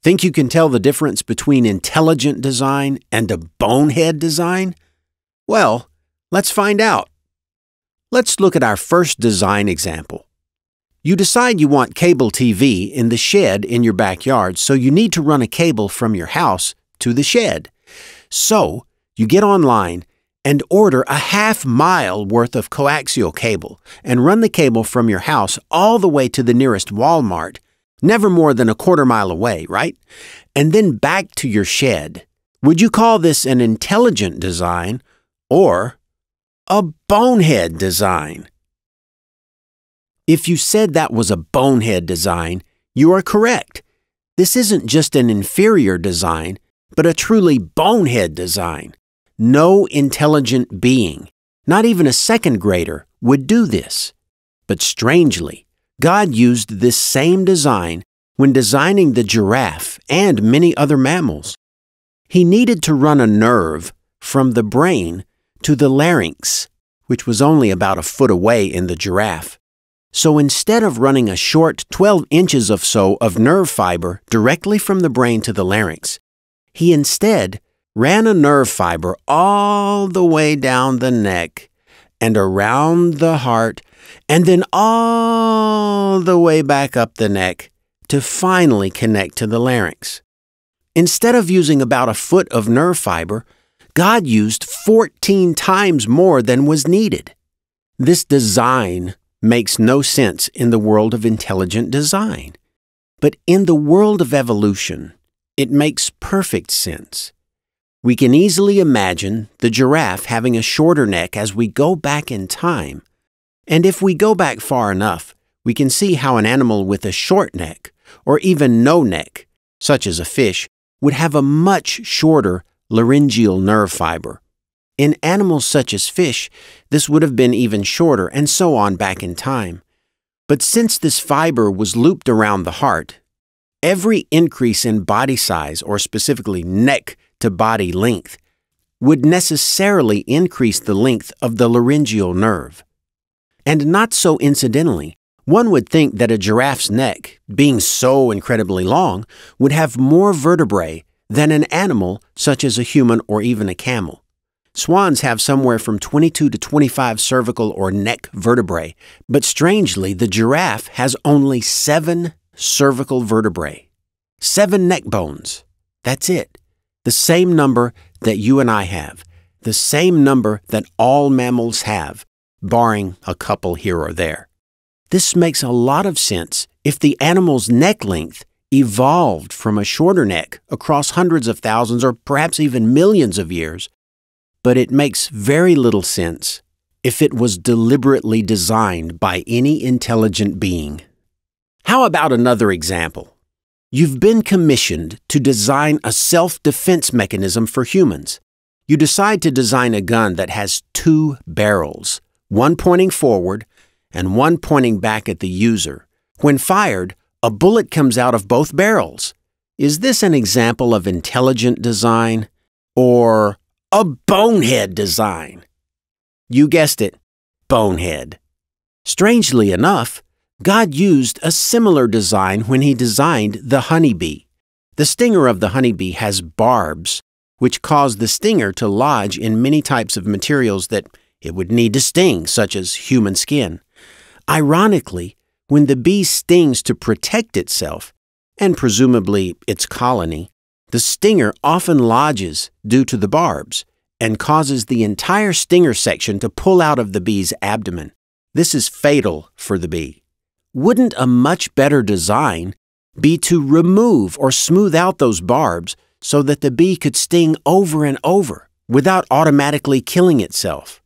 Think you can tell the difference between intelligent design and a bonehead design? Well, let's find out. Let's look at our first design example. You decide you want cable TV in the shed in your backyard, so you need to run a cable from your house to the shed. So, you get online and order a half-mile worth of coaxial cable and run the cable from your house all the way to the nearest Walmart, never more than a quarter-mile away, right? And then back to your shed. Would you call this an intelligent design or a bonehead design? If you said that was a bonehead design, you are correct. This isn't just an inferior design, but a truly bonehead design. No intelligent being, not even a second grader, would do this. But strangely, God used this same design when designing the giraffe and many other mammals. He needed to run a nerve from the brain to the larynx, which was only about a foot away in the giraffe. So instead of running a short 12 inches or so of nerve fiber directly from the brain to the larynx, he instead ran a nerve fiber all the way down the neck and around the heart and then all the way back up the neck to finally connect to the larynx. Instead of using about a foot of nerve fiber, God used 14 times more than was needed. This design makes no sense in the world of intelligent design. But in the world of evolution, it makes perfect sense. We can easily imagine the giraffe having a shorter neck as we go back in time. And if we go back far enough, we can see how an animal with a short neck, or even no neck, such as a fish, would have a much shorter laryngeal nerve fiber. In animals such as fish, this would have been even shorter, and so on back in time. But since this fiber was looped around the heart, every increase in body size, or specifically neck to body length, would necessarily increase the length of the laryngeal nerve. And not so incidentally, one would think that a giraffe's neck, being so incredibly long, would have more vertebrae than an animal such as a human or even a camel. Swans have somewhere from 22 to 25 cervical or neck vertebrae, but strangely, the giraffe has only 7 cervical vertebrae. 7 neck bones. That's it. The same number that you and I have. The same number that all mammals have, barring a couple here or there. This makes a lot of sense if the animal's neck length evolved from a shorter neck across hundreds of thousands or perhaps even millions of years. But it makes very little sense if it was deliberately designed by any intelligent being. How about another example? You've been commissioned to design a self-defense mechanism for humans. You decide to design a gun that has 2 barrels, one pointing forward and one pointing back at the user. When fired, a bullet comes out of both barrels. Is this an example of intelligent design or a bonehead design? You guessed it, bonehead. Strangely enough, God used a similar design when He designed the honeybee. The stinger of the honeybee has barbs, which cause the stinger to lodge in many types of materials that it would need to sting, such as human skin. Ironically, when the bee stings to protect itself, and presumably its colony, the stinger often lodges due to the barbs and causes the entire stinger section to pull out of the bee's abdomen. This is fatal for the bee. Wouldn't a much better design be to remove or smooth out those barbs so that the bee could sting over and over without automatically killing itself?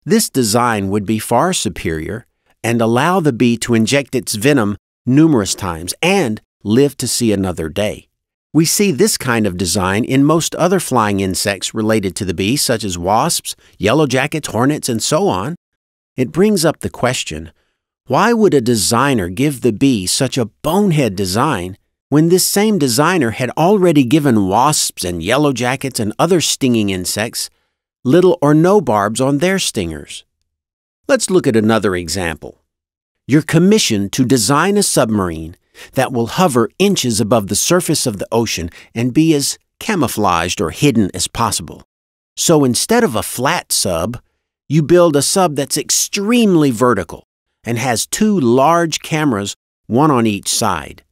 This design would be far superior and allow the bee to inject its venom numerous times and live to see another day. We see this kind of design in most other flying insects related to the bee, such as wasps, yellow jackets, hornets, and so on. It brings up the question, why would a designer give the bee such a bonehead design when this same designer had already given wasps and yellow jackets and other stinging insects little or no barbs on their stingers? Let's look at another example. You're commissioned to design a submarine that will hover inches above the surface of the ocean and be as camouflaged or hidden as possible. So instead of a flat sub, you build a sub that's extremely vertical and has two large cameras, one on each side.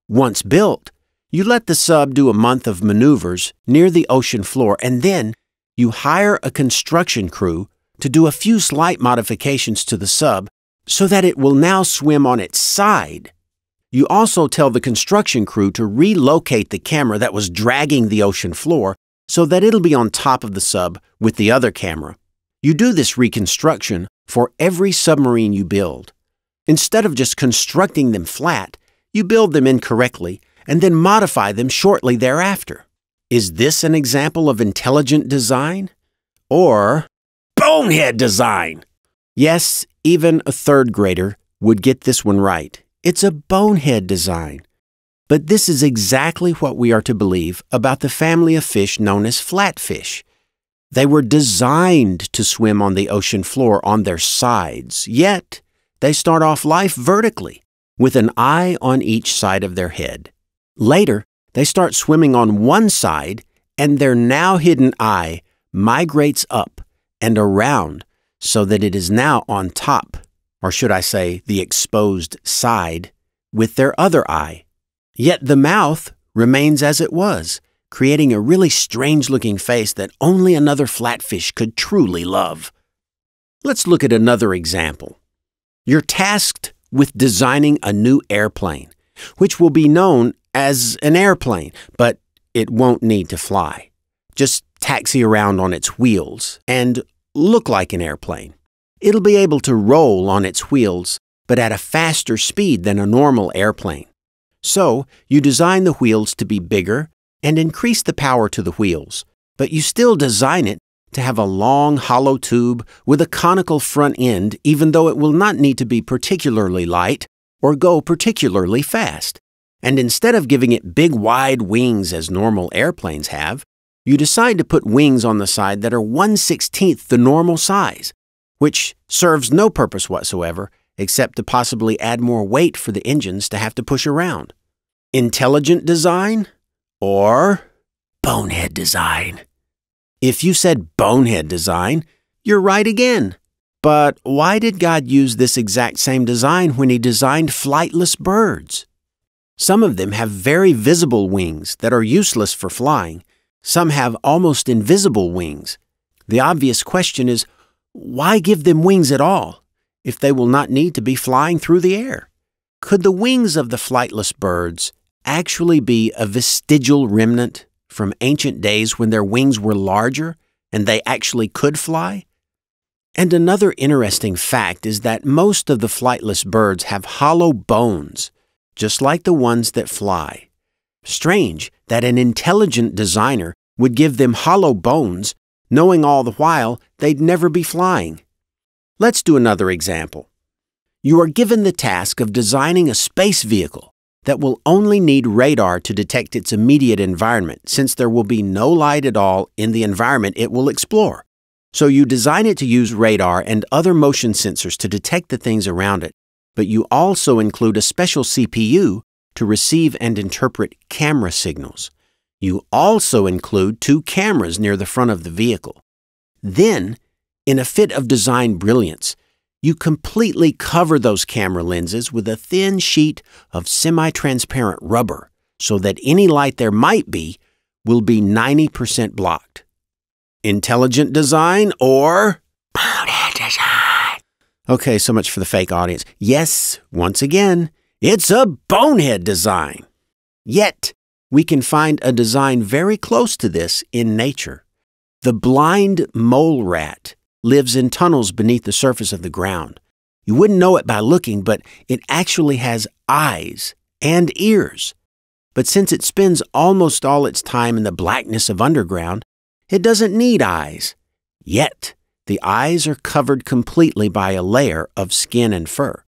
Once built, you let the sub do a month of maneuvers near the ocean floor, and then you hire a construction crew to do a few slight modifications to the sub so that it will now swim on its side. You also tell the construction crew to relocate the camera that was dragging the ocean floor so that it'll be on top of the sub with the other camera. You do this reconstruction for every submarine you build. Instead of just constructing them flat, you build them incorrectly and then modify them shortly thereafter. Is this an example of intelligent design? Or bonehead design? Yes, even a third grader would get this one right. It's a bonehead design. But this is exactly what we are to believe about the family of fish known as flatfish. They were designed to swim on the ocean floor on their sides, yet they start off life vertically, with an eye on each side of their head. Later, they start swimming on one side, and their now hidden eye migrates up and around so that it is now on top, or should I say the exposed side, with their other eye. Yet the mouth remains as it was, creating a really strange-looking face that only another flatfish could truly love. Let's look at another example. You're tasked with designing a new airplane, which will be known as an airplane, but it won't need to fly. Just taxi around on its wheels and look like an airplane. It'll be able to roll on its wheels, but at a faster speed than a normal airplane. So, you design the wheels to be bigger and increase the power to the wheels, but you still design it to have a long, hollow tube with a conical front end, even though it will not need to be particularly light or go particularly fast. And instead of giving it big, wide wings as normal airplanes have, you decide to put wings on the side that are 1/16 the normal size, which serves no purpose whatsoever except to possibly add more weight for the engines to have to push around. Intelligent design or bonehead design? If you said bonehead design, you're right again. But why did God use this exact same design when He designed flightless birds? Some of them have very visible wings that are useless for flying. Some have almost invisible wings. The obvious question is, why give them wings at all if they will not need to be flying through the air? Could the wings of the flightless birds actually be a vestigial remnant from ancient days when their wings were larger and they actually could fly? And another interesting fact is that most of the flightless birds have hollow bones, just like the ones that fly. Strange that an intelligent designer would give them hollow bones, knowing all the while they'd never be flying. Let's do another example. You are given the task of designing a space vehicle that will only need radar to detect its immediate environment, since there will be no light at all in the environment it will explore. So you design it to use radar and other motion sensors to detect the things around it, but you also include a special CPU to receive and interpret camera signals. You also include 2 cameras near the front of the vehicle. Then, in a fit of design brilliance, you completely cover those camera lenses with a thin sheet of semi-transparent rubber so that any light there might be will be 90% blocked. Intelligent design or bonehead design? Okay, so much for the fake audience. Yes, once again, it's a bonehead design. Yet, we can find a design very close to this in nature. The blind mole rat lives in tunnels beneath the surface of the ground. You wouldn't know it by looking, but it actually has eyes and ears. But since it spends almost all its time in the blackness of underground, it doesn't need eyes. Yet, the eyes are covered completely by a layer of skin and fur.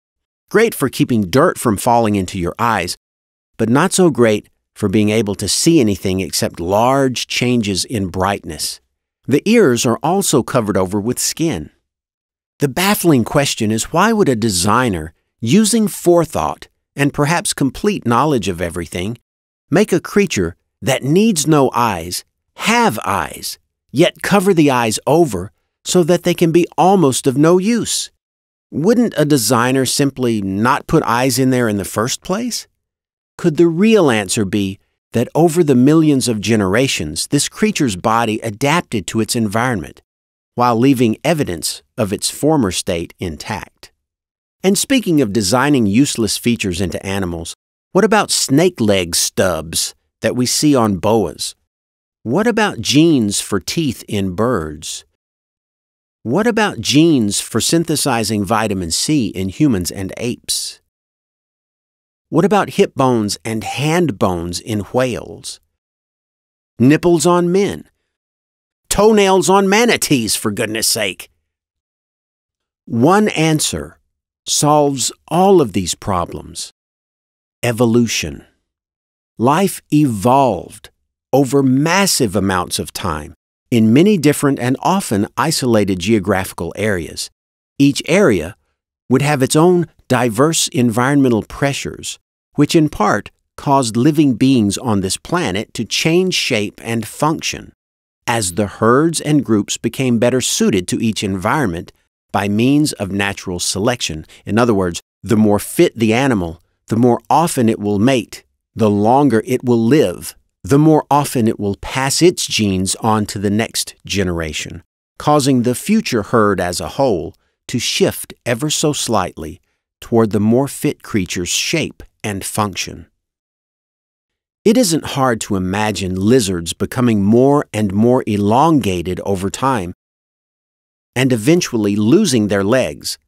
Great for keeping dirt from falling into your eyes, but not so great for being able to see anything except large changes in brightness. The ears are also covered over with skin. The baffling question is, why would a designer, using forethought and perhaps complete knowledge of everything, make a creature that needs no eyes have eyes, yet cover the eyes over so that they can be almost of no use? Wouldn't a designer simply not put eyes in there in the first place? Could the real answer be that over the millions of generations, this creature's body adapted to its environment, while leaving evidence of its former state intact? And speaking of designing useless features into animals, what about snake leg stubs that we see on boas? What about genes for teeth in birds? What about genes for synthesizing vitamin C in humans and apes? What about hip bones and hand bones in whales? Nipples on men? Toenails on manatees, for goodness sake! One answer solves all of these problems: evolution. Life evolved over massive amounts of time in many different and often isolated geographical areas. Each area would have its own diverse environmental pressures, which in part caused living beings on this planet to change shape and function as the herds and groups became better suited to each environment by means of natural selection. In other words, the more fit the animal, the more often it will mate, the longer it will live, the more often it will pass its genes on to the next generation, causing the future herd as a whole to shift ever so slightly toward the more fit creature's shape and function. It isn't hard to imagine lizards becoming more and more elongated over time and eventually losing their legs,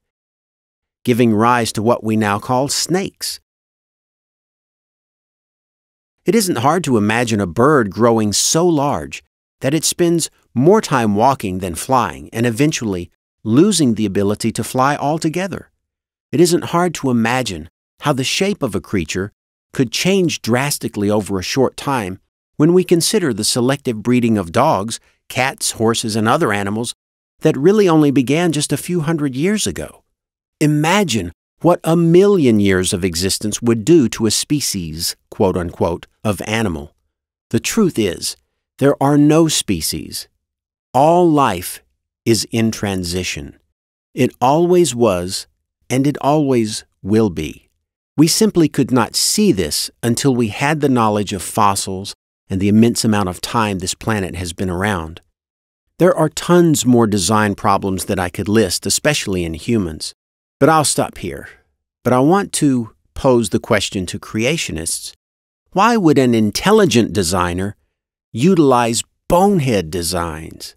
giving rise to what we now call snakes. It isn't hard to imagine a bird growing so large that it spends more time walking than flying and eventually losing the ability to fly altogether. It isn't hard to imagine how the shape of a creature could change drastically over a short time when we consider the selective breeding of dogs, cats, horses, and other animals that really only began just a few hundred years ago. Imagine what 1,000,000 years of existence would do to a species, quote unquote, of animal. The truth is, there are no species. All life is in transition. It always was, and it always will be. We simply could not see this until we had the knowledge of fossils and the immense amount of time this planet has been around. There are tons more design problems that I could list, especially in humans. But I'll stop here. But I want to pose the question to creationists: why would an intelligent designer utilize bonehead designs?